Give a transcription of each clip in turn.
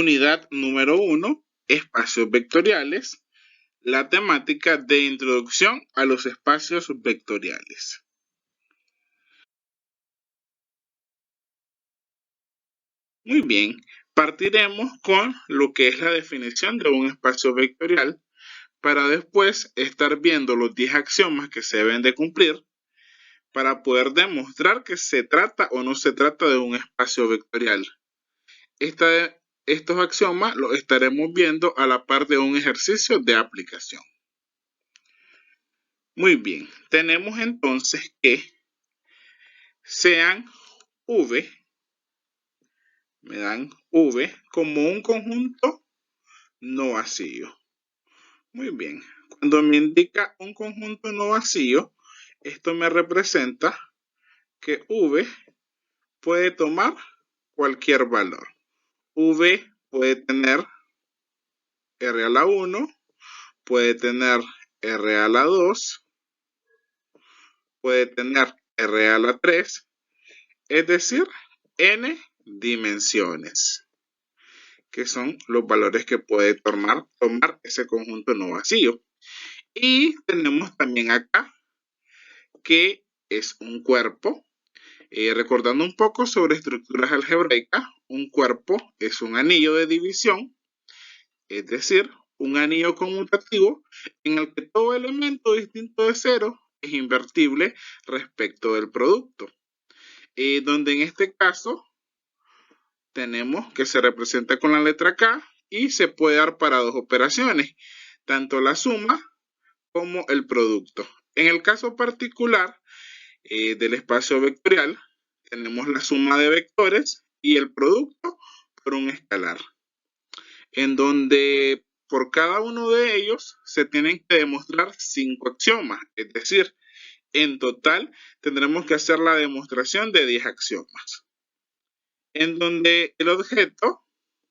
Unidad número 1, espacios vectoriales, la temática de introducción a los espacios vectoriales. Muy bien, partiremos con lo que es la definición de un espacio vectorial para después estar viendo los 10 axiomas que se deben de cumplir para poder demostrar que se trata o no se trata de un espacio vectorial. Estos axiomas los estaremos viendo a la par de un ejercicio de aplicación. Muy bien, tenemos entonces que sean V, me dan V como un conjunto no vacío. Muy bien, cuando me indica un conjunto no vacío, esto me representa que V puede tomar cualquier valor. V puede tener R a la 1, puede tener R a la 2, puede tener R a la 3, es decir, n dimensiones, que son los valores que puede tomar ese conjunto no vacío. Y tenemos también acá que es un cuerpo. Recordando un poco sobre estructuras algebraicas, un cuerpo es un anillo de división, es decir, un anillo conmutativo en el que todo elemento distinto de cero es invertible respecto del producto. Donde en este caso tenemos que se representa con la letra K y se puede dar para dos operaciones, tanto la suma como el producto. En el caso particular del espacio vectorial, tenemos la suma de vectores y el producto por un escalar, en donde por cada uno de ellos se tienen que demostrar 5 axiomas, es decir, en total tendremos que hacer la demostración de 10 axiomas, en donde el objeto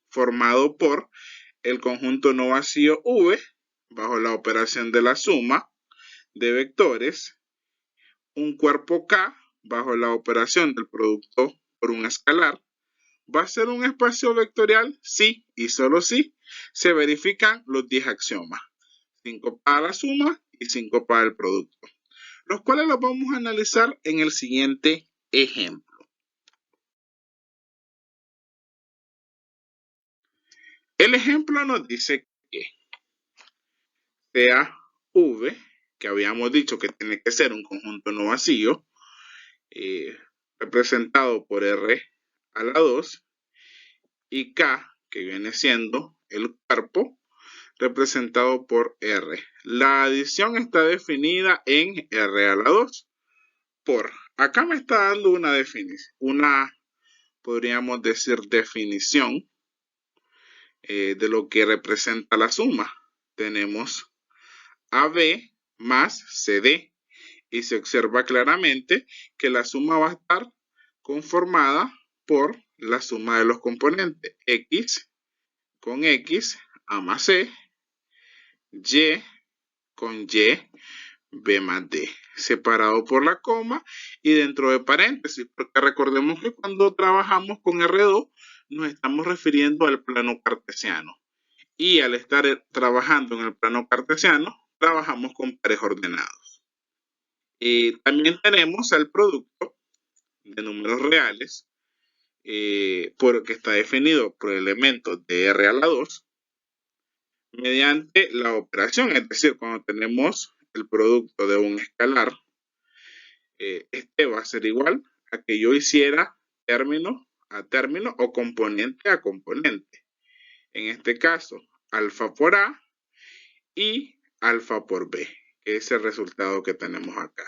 formado por el conjunto no vacío V bajo la operación de la suma de vectores, un cuerpo K bajo la operación del producto por un escalar, ¿va a ser un espacio vectorial? Sí, y solo si se verifican los 10 axiomas, 5 para la suma y 5 para el producto, los cuales los vamos a analizar en el siguiente ejemplo. El ejemplo nos dice que sea V, que habíamos dicho que tiene que ser un conjunto no vacío, representado por R a la 2, y K, que viene siendo el cuerpo, representado por R. La adición está definida en R a la 2 por, acá me está dando una definición, podríamos decir definición de lo que representa la suma. Tenemos AB más CD y se observa claramente que la suma va a estar conformada por la suma de los componentes X con X, A más C, Y con Y, B más D, separado por la coma y dentro de paréntesis, porque recordemos que cuando trabajamos con R2 nos estamos refiriendo al plano cartesiano, y al estar trabajando en el plano cartesiano trabajamos con pares ordenados. También tenemos el producto de números reales, que está definido por elementos de R a la 2 mediante la operación, es decir, cuando tenemos el producto de un escalar, este va a ser igual a que yo hiciera término a término o componente a componente. En este caso, alfa por A y alfa por B, que es el resultado que tenemos acá.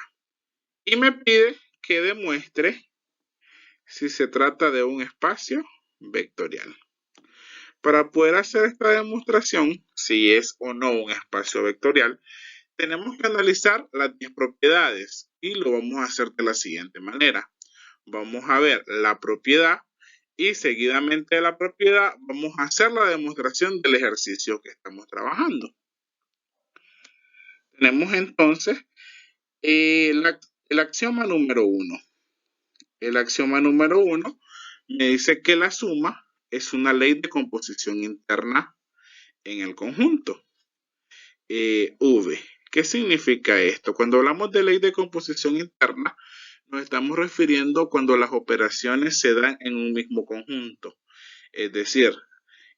Y me pide que demuestre si se trata de un espacio vectorial. Para poder hacer esta demostración, si es o no un espacio vectorial, tenemos que analizar las 10 propiedades y lo vamos a hacer de la siguiente manera. Vamos a ver la propiedad y seguidamente de la propiedad vamos a hacer la demostración del ejercicio que estamos trabajando. Tenemos entonces el axioma número 1. El axioma número 1 me dice que la suma es una ley de composición interna en el conjunto. V. ¿Qué significa esto? Cuando hablamos de ley de composición interna, nos estamos refiriendo cuando las operaciones se dan en un mismo conjunto. Es decir,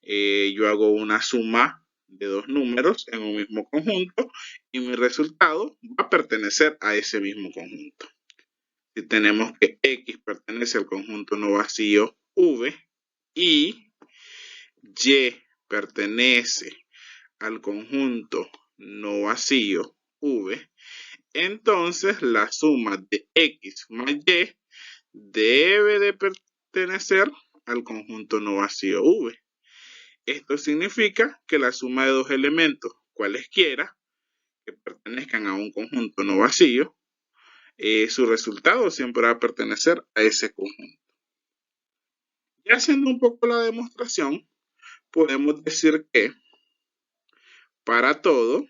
yo hago una suma de dos números en un mismo conjunto y mi resultado va a pertenecer a ese mismo conjunto. Si tenemos que X pertenece al conjunto no vacío V y Y pertenece al conjunto no vacío V, entonces la suma de X más Y debe de pertenecer al conjunto no vacío V. Esto significa que la suma de dos elementos, cualesquiera, que pertenezcan a un conjunto no vacío, su resultado siempre va a pertenecer a ese conjunto. Ya haciendo un poco la demostración, podemos decir que para todo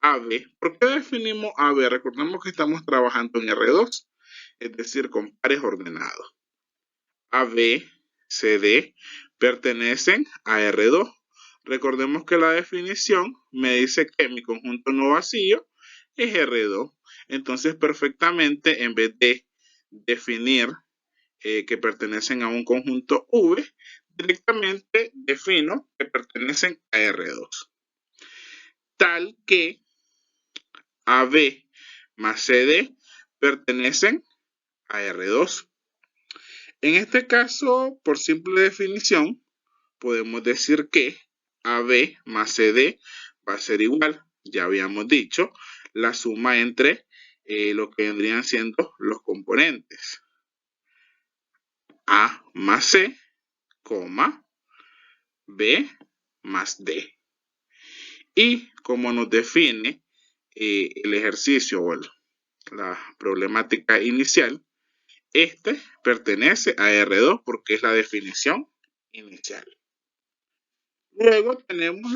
AB, ¿por qué definimos AB? Recordemos que estamos trabajando en R2, es decir, con pares ordenados. AB, CD pertenecen a R2. Recordemos que la definición me dice que mi conjunto no vacío es R2. Entonces, perfectamente, en vez de definir que pertenecen a un conjunto V, directamente defino que pertenecen a R2. Tal que AB más CD pertenecen a R2. En este caso, por simple definición, podemos decir que AB más CD va a ser igual, ya habíamos dicho, la suma entre lo que vendrían siendo los componentes. A más C, B más D. Y como nos define el ejercicio o la problemática inicial, este pertenece a R2 porque es la definición inicial. Luego tenemos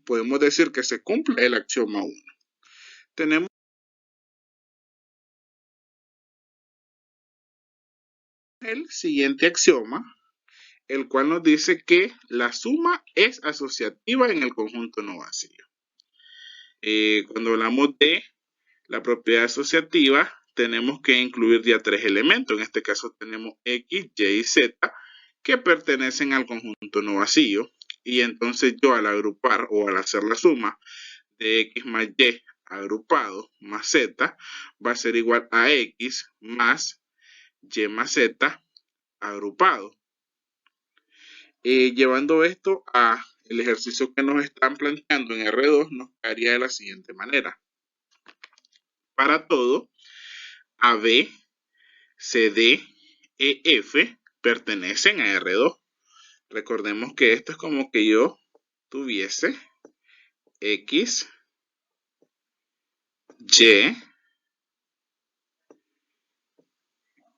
podemos decir que se cumple el axioma 1. Tenemos el siguiente axioma, el cual nos dice que la suma es asociativa en el conjunto no vacío. Cuando hablamos de la propiedad asociativa, tenemos que incluir ya tres elementos. En este caso tenemos X, Y y Z que pertenecen al conjunto no vacío. Y entonces yo al agrupar o al hacer la suma de X más Y agrupado más Z va a ser igual a X más Y más Z agrupado. Llevando esto a el ejercicio que nos están planteando en R2, nos quedaría de la siguiente manera. Para todo, AB, CD, EF pertenecen a R2. Recordemos que esto es como que yo tuviese X,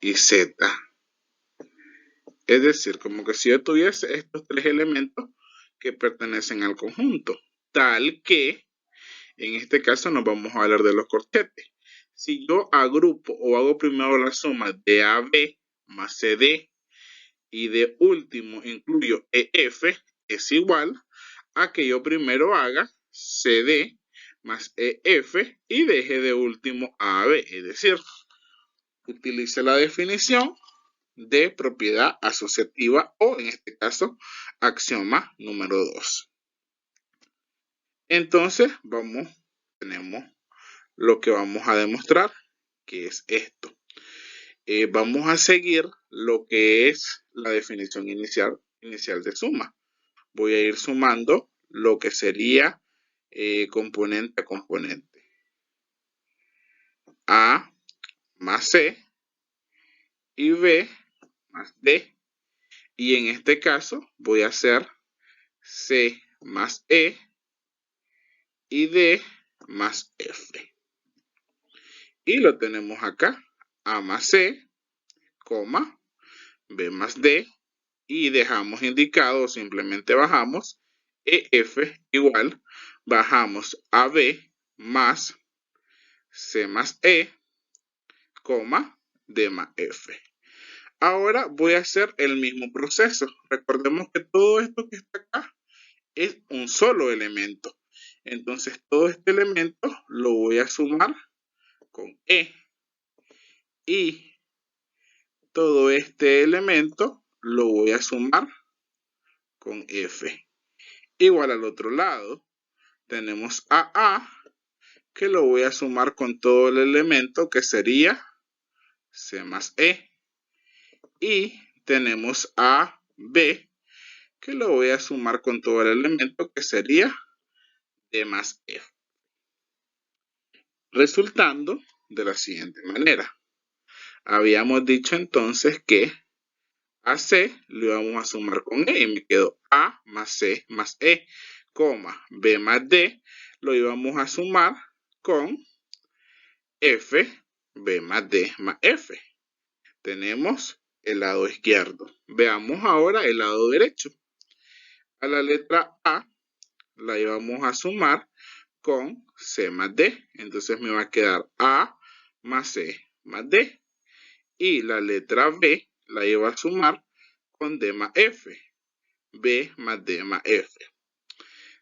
Y Z. Es decir, como que si yo tuviese estos tres elementos que pertenecen al conjunto, tal que, en este caso nos vamos a hablar de los corchetes. Si yo agrupo o hago primero la suma de AB más CD y de último incluyo EF, es igual a que yo primero haga CD más EF y deje de último AB. Es decir, utilice la definición de propiedad asociativa o en este caso axioma número 2. Entonces tenemos lo que vamos a demostrar, que es esto. Vamos a seguir lo que es la definición inicial de suma. Voy a ir sumando lo que sería componente a componente. A más C y B más D. Y en este caso voy a hacer C más E y D más F. Y lo tenemos acá. A más C, B más D. Y dejamos indicado, simplemente bajamos EF igual, bajamos AB más C más E, D más F. Ahora voy a hacer el mismo proceso. Recordemos que todo esto que está acá es un solo elemento. Entonces todo este elemento lo voy a sumar con E. Y todo este elemento lo voy a sumar con F. Igual al otro lado tenemos a A, que lo voy a sumar con todo el elemento que sería C más E. Y tenemos a B, que lo voy a sumar con todo el elemento que sería D más F. Resultando de la siguiente manera. Habíamos dicho entonces que a C lo íbamos a sumar con E y me quedó A más C más E, coma, B más D lo íbamos a sumar con F, B más D más F. Tenemos el lado izquierdo. Veamos ahora el lado derecho. A la letra A la íbamos a sumar con C más D. Entonces me va a quedar A más C más D. Y la letra B la iba a sumar con D más F. B más D más F.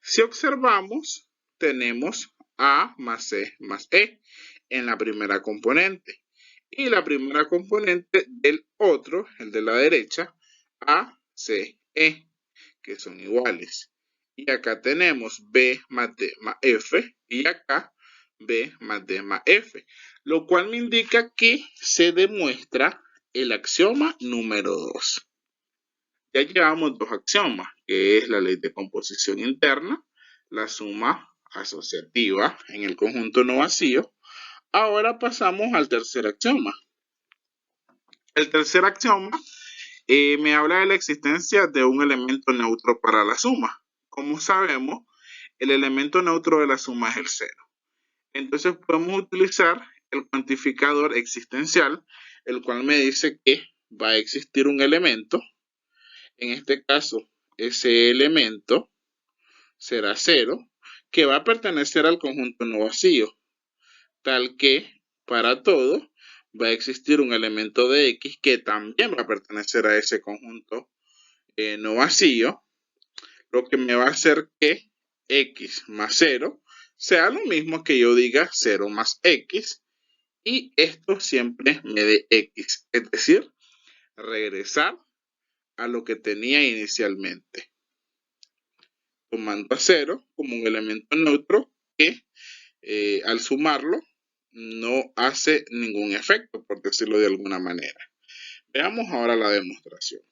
Si observamos, tenemos A más C más E en la primera componente. Y la primera componente del otro, el de la derecha, A, C, E, que son iguales. Y acá tenemos B más D más F y acá B más D más F, lo cual me indica que se demuestra el axioma número 2. Ya llevamos dos axiomas, que es la ley de composición interna, la suma asociativa en el conjunto no vacío. Ahora pasamos al tercer axioma. El tercer axioma me habla de la existencia de un elemento neutro para la suma. Como sabemos, el elemento neutro de la suma es el 0. Entonces podemos utilizar el cuantificador existencial, el cual me dice que va a existir un elemento. En este caso, ese elemento será 0, que va a pertenecer al conjunto no vacío, tal que para todo va a existir un elemento de X que también va a pertenecer a ese conjunto no vacío, lo que me va a hacer que X más 0 sea lo mismo que yo diga 0 más X, y esto siempre me dé X, es decir, regresar a lo que tenía inicialmente, tomando a 0 como un elemento neutro que al sumarlo no hace ningún efecto, por decirlo de alguna manera. Veamos ahora la demostración.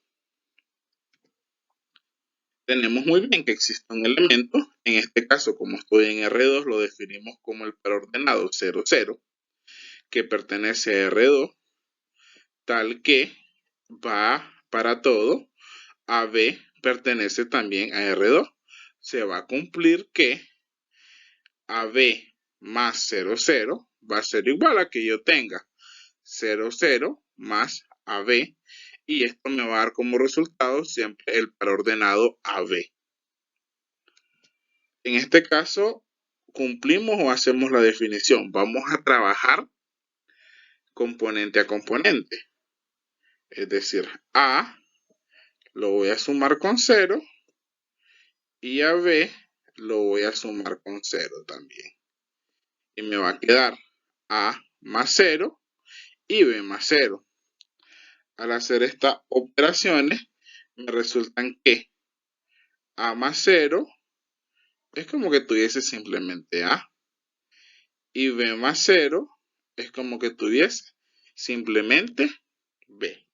Tenemos muy bien que existe un elemento, en este caso como estoy en R2 lo definimos como el preordenado 0, 0, que pertenece a R2, tal que va para todo, AB pertenece también a R2. Se va a cumplir que AB más 0, 0 va a ser igual a que yo tenga 0, 0 más AB, y esto me va a dar como resultado siempre el preordenado AB. En este caso, cumplimos o hacemos la definición. Vamos a trabajar componente a componente. Es decir, A lo voy a sumar con 0 y a B lo voy a sumar con 0 también. Y me va a quedar A más 0 y B más 0. Al hacer estas operaciones, me resultan que A más 0 es como que tuviese simplemente A. Y B más 0 es como que tuviese simplemente B.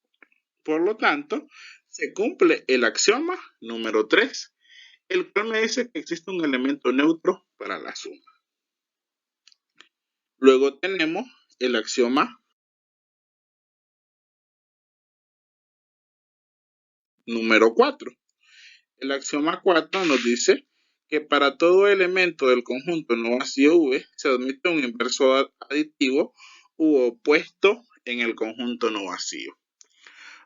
Por lo tanto, se cumple el axioma número 3, el cual me dice que existe un elemento neutro para la suma. Luego tenemos el axioma número 4. El axioma 4 nos dice que para todo elemento del conjunto no vacío V se admite un inverso aditivo u opuesto en el conjunto no vacío.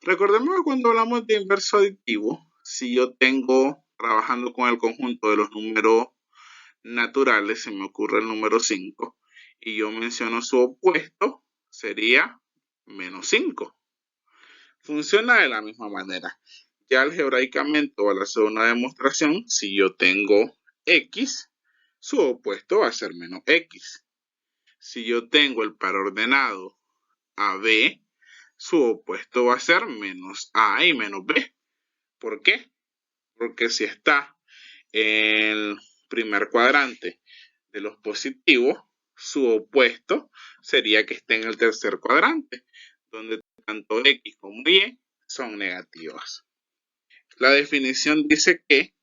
Recordemos que cuando hablamos de inverso aditivo, si yo tengo trabajando con el conjunto de los números naturales, se me ocurre el número 5, y yo menciono su opuesto, sería menos 5. funciona de la misma manera. Ya algebraicamente o al hacer una demostración, si yo tengo X, su opuesto va a ser menos X. Si yo tengo el par ordenado AB, su opuesto va a ser menos A y menos B. ¿Por qué? Porque si está en el primer cuadrante de los positivos, su opuesto sería que esté en el tercer cuadrante, donde tanto X como Y son negativas. La definición dice que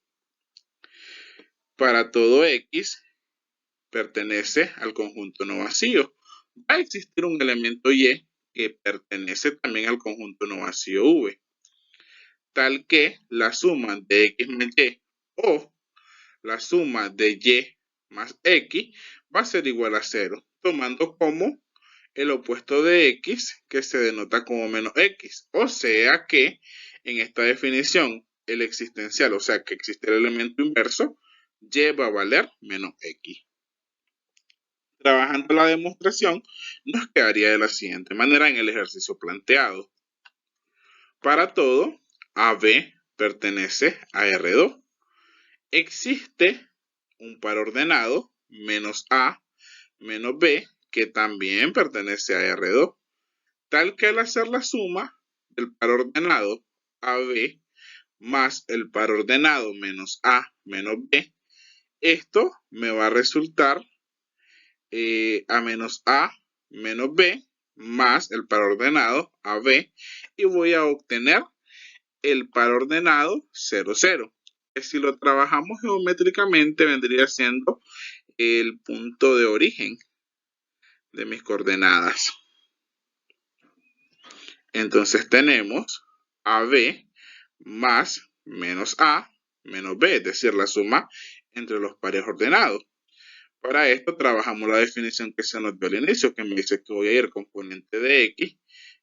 para todo X pertenece al conjunto no vacío. Va a existir un elemento Y que pertenece también al conjunto no vacío V, tal que la suma de X más Y o la suma de Y más X va a ser igual a 0, tomando como el opuesto de X que se denota como menos X. O sea que en esta definición el existencial, o sea que existe el elemento inverso, Y va a valer menos X. Trabajando la demostración, nos quedaría de la siguiente manera en el ejercicio planteado. Para todo, AB pertenece a R2. Existe un par ordenado menos A menos B que también pertenece a R2, tal que al hacer la suma del par ordenado AB más el par ordenado menos A menos B, esto me va a resultar A menos A menos B más el par ordenado AB y voy a obtener el par ordenado 0, 0. Que si lo trabajamos geométricamente vendría siendo el punto de origen de mis coordenadas. Entonces tenemos AB más menos A menos B, es decir, la suma entre los pares ordenados. Para esto trabajamos la definición que se nos dio al inicio, que me dice que voy a ir componente de X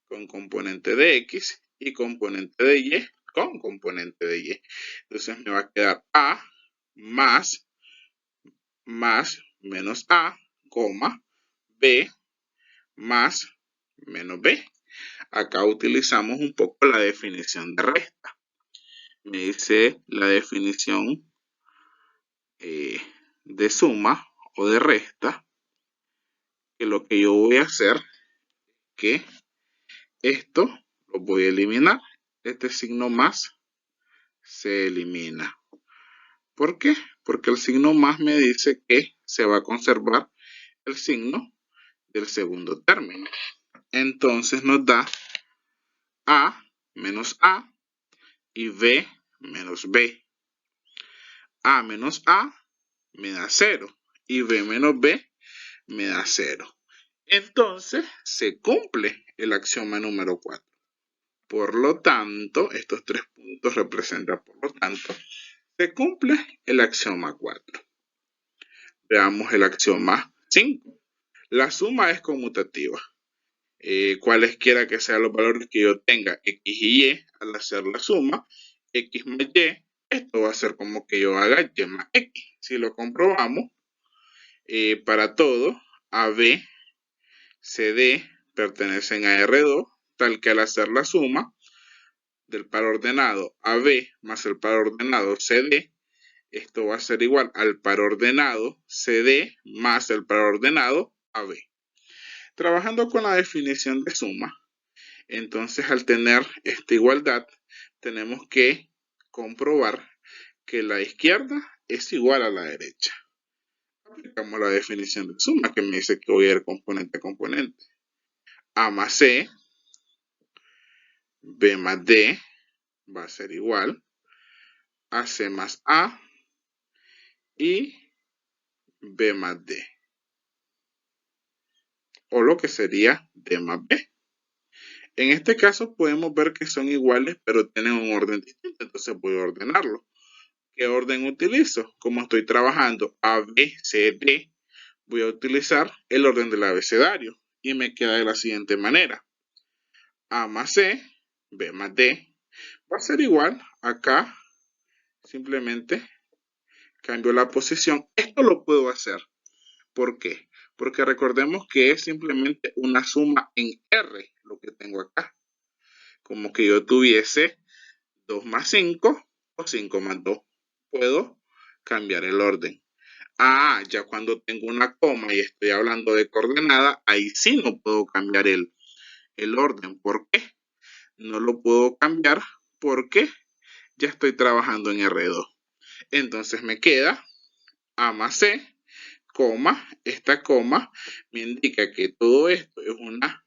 con componente de X y componente de Y con componente de Y. Entonces me va a quedar A más menos A, B más menos B. Acá utilizamos un poco la definición de resta. Me dice la definición de suma o de resta, que lo que yo voy a hacer es que esto lo voy a eliminar. Este signo más se elimina. ¿Por qué? Porque el signo más me dice que se va a conservar el signo del segundo término. Entonces nos da A menos A y B menos B. A menos A me da 0 y B menos B me da 0. Entonces se cumple el axioma número 4. Por lo tanto, estos 3 puntos representan, por lo tanto, se cumple el axioma 4. Veamos el axioma 5. La suma es conmutativa. Cualesquiera que sean los valores que yo tenga, X y Y, al hacer la suma, X más Y, esto va a ser como que yo haga Y más X. Si lo comprobamos, para todo, AB, CD pertenecen a R2, tal que al hacer la suma del par ordenado AB más el par ordenado CD, esto va a ser igual al par ordenado CD más el par ordenado AB. Trabajando con la definición de suma, entonces al tener esta igualdad, tenemos que comprobar que la izquierda es igual a la derecha. Aplicamos la definición de suma que me dice que voy a ir componente a componente. A más C, B más D va a ser igual a C más A y B más D. O lo que sería D más B. En este caso podemos ver que son iguales pero tienen un orden distinto, entonces voy a ordenarlo. ¿Qué orden utilizo? Como estoy trabajando A, B, C, D, voy a utilizar el orden del abecedario y me queda de la siguiente manera. A más C, B más D, va a ser igual. Acá simplemente cambio la posición. Esto lo puedo hacer. ¿Por qué? Porque recordemos que es simplemente una suma en R lo que tengo acá. como que yo tuviese 2 más 5 o 5 más 2. Puedo cambiar el orden. Ya cuando tengo una coma y estoy hablando de coordenada, ahí sí no puedo cambiar el orden. ¿Por qué? No lo puedo cambiar porque ya estoy trabajando en R2. Entonces me queda A más C, coma, esta coma me indica que todo esto es una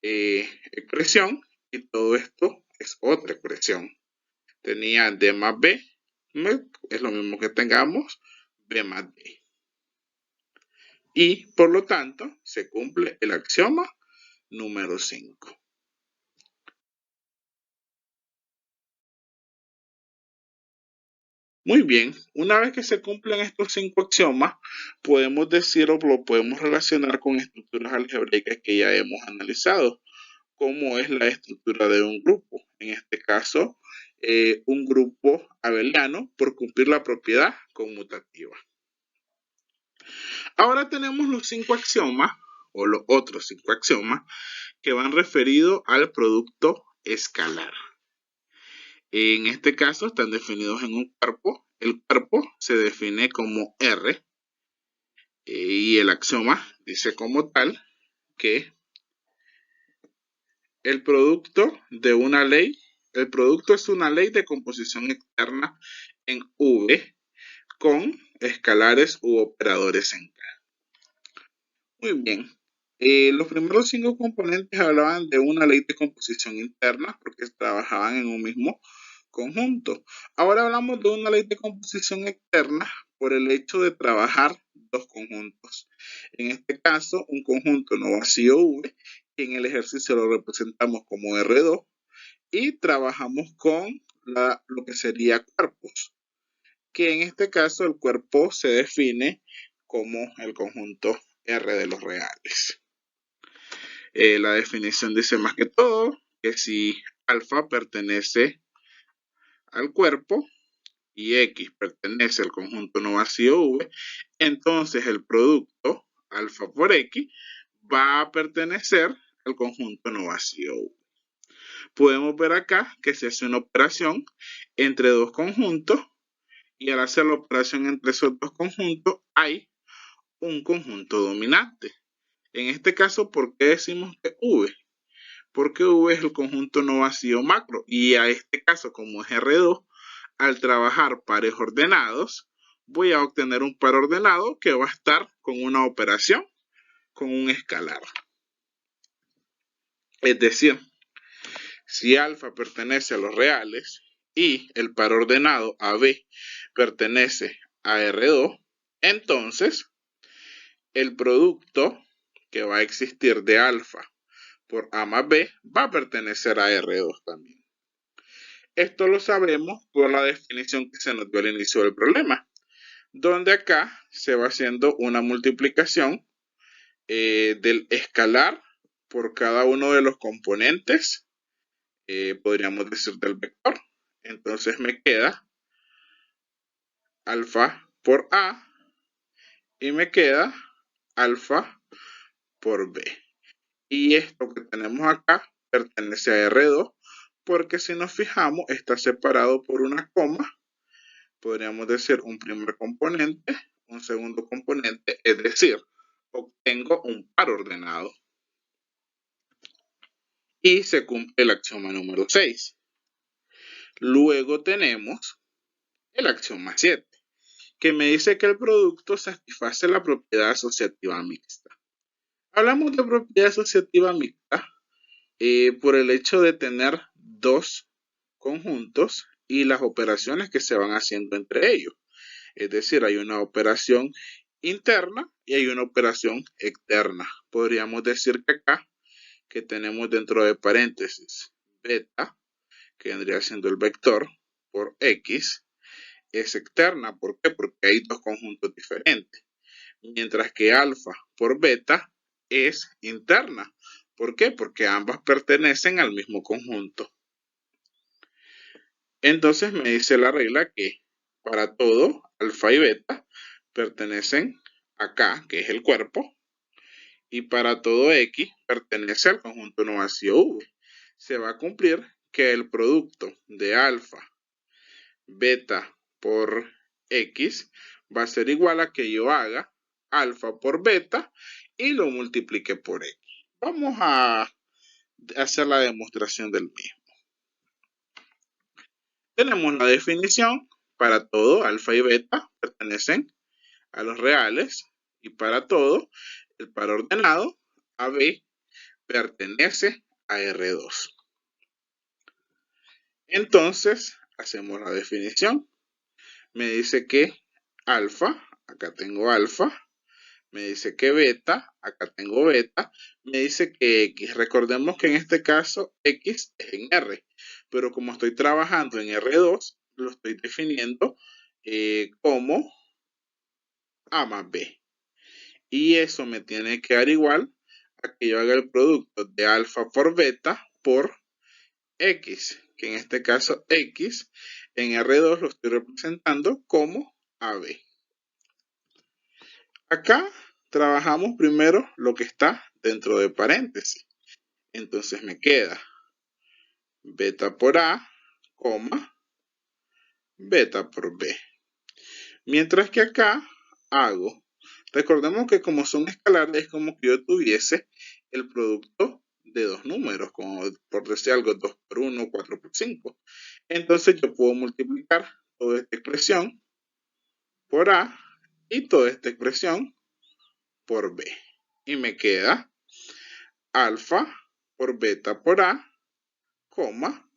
expresión y todo esto es otra expresión. Tenía D más B, es lo mismo que tengamos B más D. Y por lo tanto se cumple el axioma número 5. Muy bien, una vez que se cumplen estos 5 axiomas, podemos decir o lo podemos relacionar con estructuras algebraicas que ya hemos analizado, como es la estructura de un grupo. En este caso, un grupo abeliano por cumplir la propiedad conmutativa. Ahora tenemos los 5 axiomas, o los otros 5 axiomas, que van referidos al producto escalar. En este caso están definidos en un cuerpo. El cuerpo se define como R y el axioma dice como tal que el producto de una ley, el producto es una ley de composición externa en V con escalares u operadores en K. Muy bien. Los primeros 5 componentes hablaban de una ley de composición interna porque trabajaban en un mismo conjunto. Ahora hablamos de una ley de composición externa por el hecho de trabajar dos conjuntos. En este caso, un conjunto no vacío V, que en el ejercicio lo representamos como R2, y trabajamos con lo que sería cuerpos, que en este caso el cuerpo se define como el conjunto R de los reales. La definición dice más que todo que si alfa pertenece al cuerpo y X pertenece al conjunto no vacío V, entonces el producto alfa por X va a pertenecer al conjunto no vacío V. Podemos ver acá que se hace una operación entre dos conjuntos y al hacer la operación entre esos dos conjuntos hay un conjunto dominante. En este caso, ¿por qué decimos que V? Porque V es el conjunto no vacío macro y a este caso, como es R2, al trabajar pares ordenados, voy a obtener un par ordenado que va a estar con una operación, con un escalar. Es decir, si alfa pertenece a los reales y el par ordenado AB pertenece a R2, entonces el producto que va a existir de alfa por A más B va a pertenecer a R2 también. Esto lo sabemos por la definición que se nos dio al inicio del problema, donde acá se va haciendo una multiplicación del escalar por cada uno de los componentes, podríamos decir del vector. Entonces me queda alfa por A y me queda alfa por B. Y esto que tenemos acá pertenece a R2 porque si nos fijamos está separado por una coma. Podríamos decir un primer componente, un segundo componente, es decir, obtengo un par ordenado. Y se cumple el axioma número 6. Luego tenemos el axioma 7, que me dice que el producto satisface la propiedad asociativa mixta. Hablamos de propiedad asociativa mixta por el hecho de tener dos conjuntos y las operaciones que se van haciendo entre ellos. Es decir, hay una operación interna y hay una operación externa. Podríamos decir que acá, que tenemos dentro de paréntesis beta, que vendría siendo el vector, por X, es externa. ¿Por qué? Porque hay dos conjuntos diferentes. Mientras que alfa por beta es interna. ¿Por qué? Porque ambas pertenecen al mismo conjunto. Entonces me dice la regla que para todo, alfa y beta pertenecen a K, que es el cuerpo, y para todo X pertenece al conjunto no vacío V. se va a cumplir que el producto de alfa, beta por X va a ser igual a que yo haga alfa por beta y lo multiplique por X. Vamos a hacer la demostración del mismo. Tenemos la definición. Para todo, alfa y beta pertenecen a los reales, y para todo, el par ordenado AB pertenece a R2. Entonces, hacemos la definición. Me dice que alfa, acá tengo alfa. Me dice que beta, acá tengo beta. Me dice que X. Recordemos que en este caso X es en R. Pero como estoy trabajando en R2, lo estoy definiendo como A más B. Y eso me tiene que dar igual a que yo haga el producto de alfa por beta por X. Que en este caso X en R2 lo estoy representando como AB. Acá trabajamos primero lo que está dentro de paréntesis. Entonces me queda beta por A, coma, beta por B. Mientras que acá hago, recordemos que como son escalares es como que yo tuviese el producto de dos números, como por decir algo, 2 por 1, 4 por 5. Entonces yo puedo multiplicar toda esta expresión por A y toda esta expresión por B. Y me queda alfa por beta por A, coma,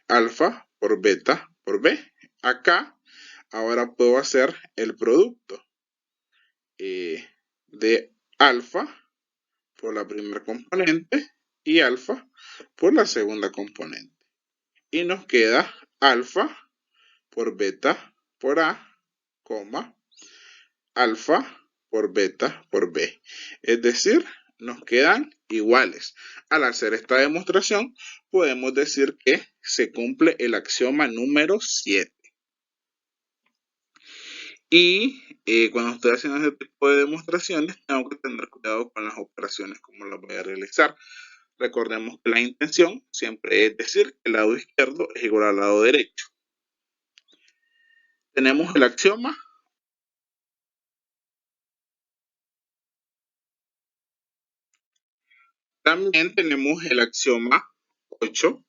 alfa por beta por B. Acá ahora puedo hacer el producto de alfa por la primera componente y alfa por la segunda componente. Y nos queda alfa por beta por A, coma, alfa por beta por B. Es decir, nos quedan iguales. Al hacer esta demostración, podemos decir que se cumple el axioma número 7. Y cuando estoy haciendo este tipo de demostraciones, tengo que tener cuidado con las operaciones, como las voy a realizar. Recordemos que la intención siempre es decir que el lado izquierdo es igual al lado derecho. Tenemos el axioma. También tenemos el axioma 8,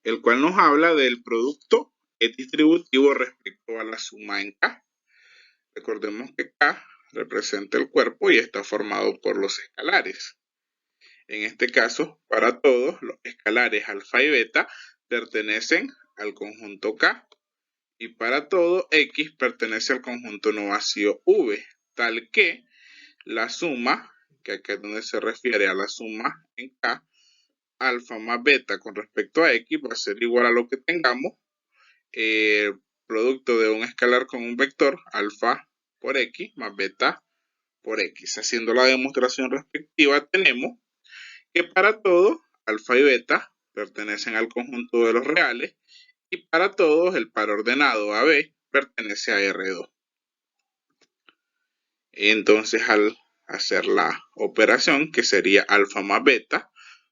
el cual nos habla del producto es distributivo respecto a la suma en K. Recordemos que K representa el cuerpo y está formado por los escalares. En este caso, para todos, los escalares alfa y beta pertenecen al conjunto K. Y para todo, X pertenece al conjunto no vacío V, tal que la suma, que acá es donde se refiere a la suma en K, alfa más beta con respecto a X va a ser igual a lo que tengamos, producto de un escalar con un vector, alfa por X más beta por X. Haciendo la demostración respectiva, tenemos que para todo, alfa y beta pertenecen al conjunto de los reales y para todos el par ordenado AB pertenece a R2. Entonces al hacer la operación, que sería alfa más beta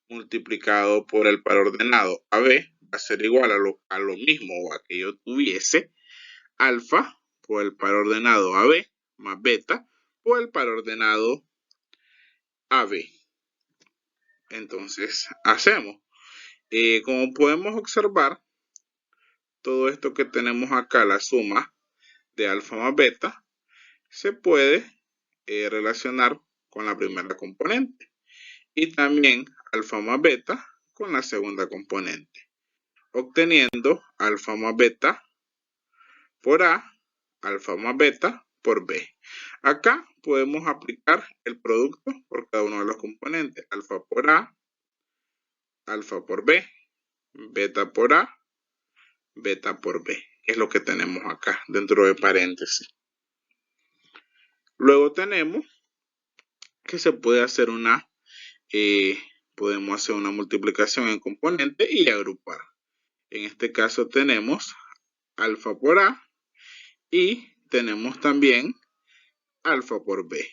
multiplicado por el par ordenado AB, va a ser igual a lo mismo o a que yo tuviese alfa por el par ordenado AB más beta por el par ordenado AB. Entonces hacemos. Como podemos observar, todo esto que tenemos acá, la suma de alfa más beta, se puede relacionar con la primera componente. Y también alfa más beta con la segunda componente, obteniendo alfa más beta por A, alfa más beta por B. Acá podemos aplicar el producto por cada uno de los componentes, alfa por A, alfa por B, beta por A, beta por B, que es lo que tenemos acá dentro de paréntesis. Luego tenemos que se puede hacer podemos hacer una multiplicación en componentes y agrupar. En este caso tenemos alfa por A y tenemos también alfa por B.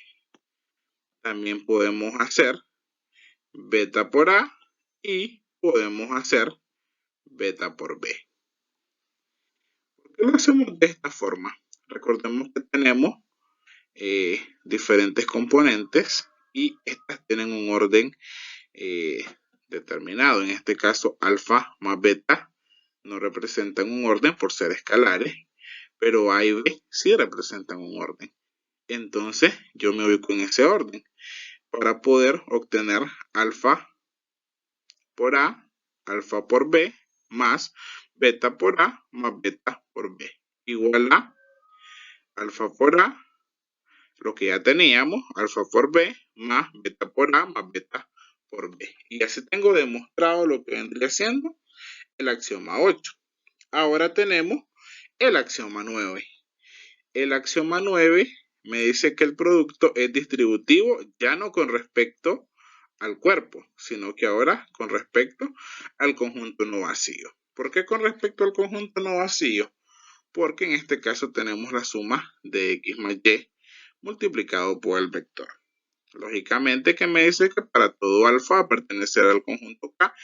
También podemos hacer beta por A y podemos hacer beta por b. ¿Por qué lo hacemos de esta forma? Recordemos que tenemos diferentes componentes y estas tienen un orden determinado. En este caso, alfa más beta no representan un orden por ser escalares, pero A y B sí representan un orden. Entonces, yo me ubico en ese orden para poder obtener alfa por A, alfa por B, más beta por A, más beta por B, igual a alfa por A, lo que ya teníamos, alfa por B, más beta por A, más beta por B. Y así tengo demostrado lo que vendría siendo el axioma 8. Ahora tenemos el axioma 9. El axioma 9 me dice que el producto es distributivo ya no con respecto al cuerpo, sino que ahora con respecto al conjunto no vacío. ¿Por qué con respecto al conjunto no vacío? Porque en este caso tenemos la suma de x más y multiplicado por el vector. Lógicamente que me dice que para todo alfa va a pertenecer al conjunto K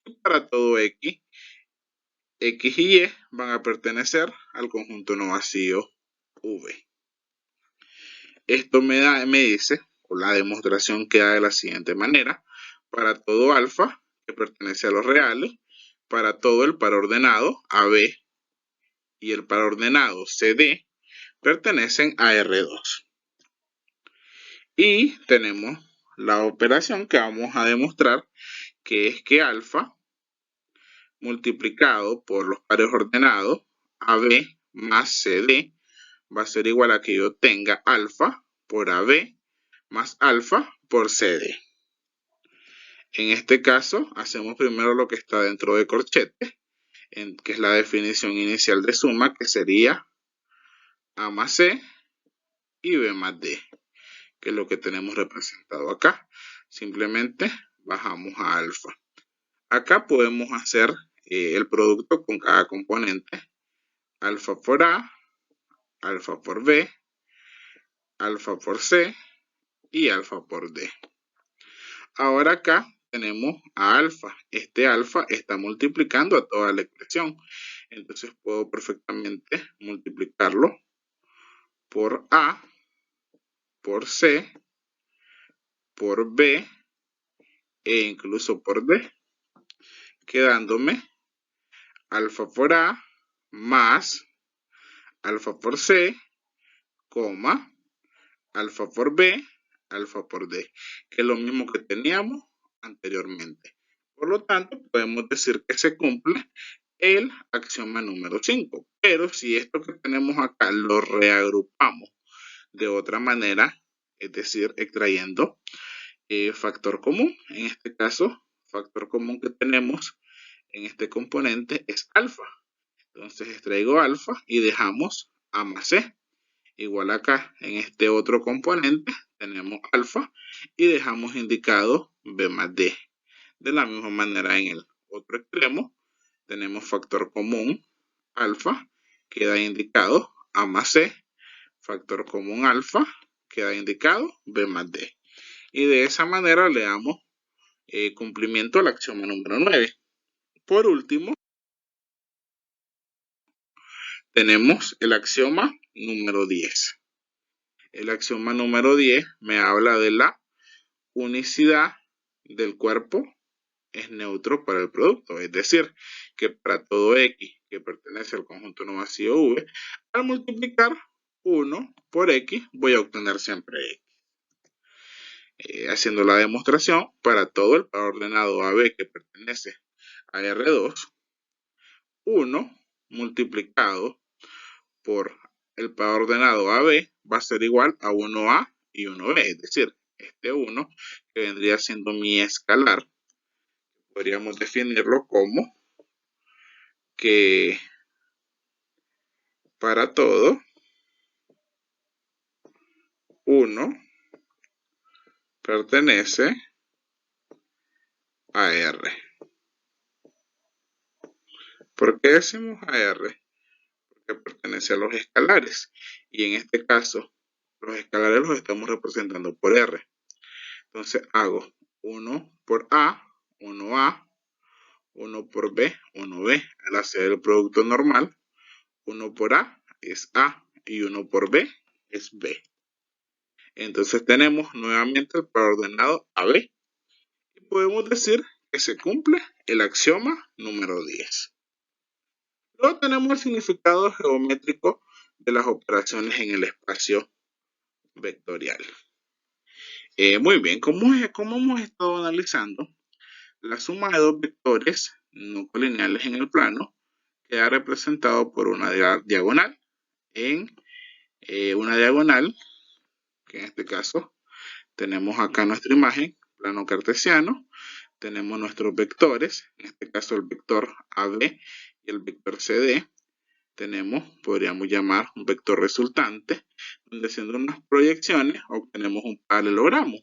y para todo x, x y y van a pertenecer al conjunto no vacío V. Esto me dice, o la demostración queda de la siguiente manera: para todo alfa que pertenece a los reales, para todo el par ordenado AB y el par ordenado CD pertenecen a R2. Y tenemos la operación que vamos a demostrar, que es que alfa multiplicado por los pares ordenados AB más CD va a ser igual a que yo tenga alfa por AB más alfa por CD. En este caso, hacemos primero lo que está dentro de corchete, que es la definición inicial de suma, que sería A más C y B más D, que es lo que tenemos representado acá. Simplemente bajamos a alfa. Acá podemos hacer el producto con cada componente. Alfa por A, alfa por B, alfa por C y alfa por D. Ahora acá tenemos a alfa. Este alfa está multiplicando a toda la expresión. Entonces puedo perfectamente multiplicarlo por A, por C, por B e incluso por D, quedándome alfa por A más alfa por C, coma, alfa por B, alfa por D, que es lo mismo que teníamos anteriormente. Por lo tanto, podemos decir que se cumple el axioma número 5. Pero si esto que tenemos acá lo reagrupamos de otra manera, es decir, extrayendo factor común, en este caso, factor común que tenemos en este componente es alfa. Entonces extraigo alfa y dejamos A más C. Igual acá, en este otro componente, tenemos alfa y dejamos indicado B más D. De la misma manera, en el otro extremo, tenemos factor común alfa, queda indicado A más C. Factor común alfa, queda indicado B más D. Y de esa manera le damos cumplimiento al axioma número 9. Por último, tenemos el axioma número 10. El axioma número 10 me habla de la unicidad del cuerpo es neutro para el producto. Es decir, que para todo X que pertenece al conjunto no vacío V, al multiplicar 1 por X voy a obtener siempre X. Haciendo la demostración, para todo el par ordenado AB que pertenece a R2, 1 multiplicado por el par ordenado AB va a ser igual a 1A y 1B, es decir, este 1 que vendría siendo mi escalar, podríamos definirlo como que para todo 1 pertenece a R. ¿Por qué decimos a R? Porque pertenece a los escalares. Y en este caso, los escalares los estamos representando por R. Entonces hago 1 por A, 1A, 1 por B, 1B. Al hacer el producto normal, 1 por A es A y 1 por B es B. Entonces tenemos nuevamente el par ordenado AB. Y podemos decir que se cumple el axioma número 10. Luego tenemos el significado geométrico de las operaciones en el espacio vectorial. Muy bien, como hemos estado analizando, la suma de dos vectores no colineales en el plano queda representado por una diagonal. En una diagonal, que en este caso tenemos acá nuestra imagen, plano cartesiano, tenemos nuestros vectores, en este caso el vector AB y el vector CD. Podríamos llamar un vector resultante, donde haciendo unas proyecciones obtenemos un paralelogramo.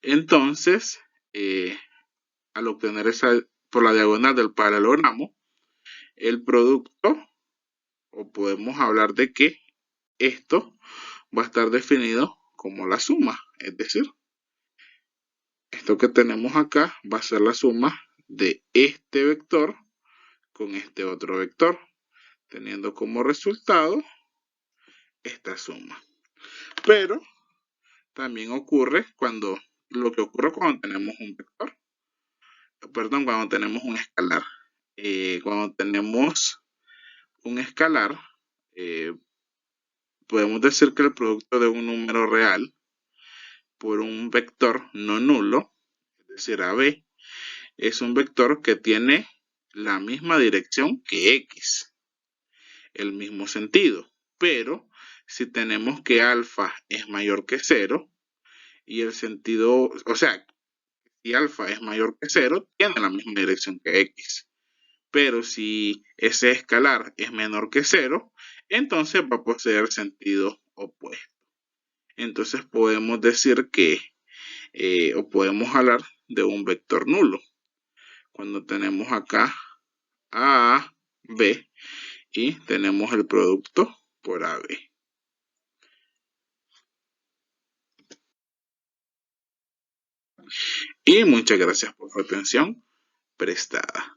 Entonces, al obtener por la diagonal del paralelogramo, el producto, o podemos hablar de que esto va a estar definido como la suma, es decir, esto que tenemos acá va a ser la suma de este vector con este otro vector, teniendo como resultado esta suma. Pero también ocurre lo que ocurre cuando tenemos un vector, cuando tenemos un escalar. Cuando tenemos un escalar, podemos decir que el producto de un número real por un vector no nulo, es decir, AB, es un vector que tiene la misma dirección que X, el mismo sentido. Pero si tenemos que alfa es mayor que 0, y el sentido, o sea, si alfa es mayor que 0, tiene la misma dirección que X. Pero si ese escalar es menor que 0, entonces va a poseer sentido opuesto. Entonces podemos decir que, o podemos hablar de un vector nulo. Cuando tenemos acá A, B y tenemos el producto por AB. Y muchas gracias por su atención prestada.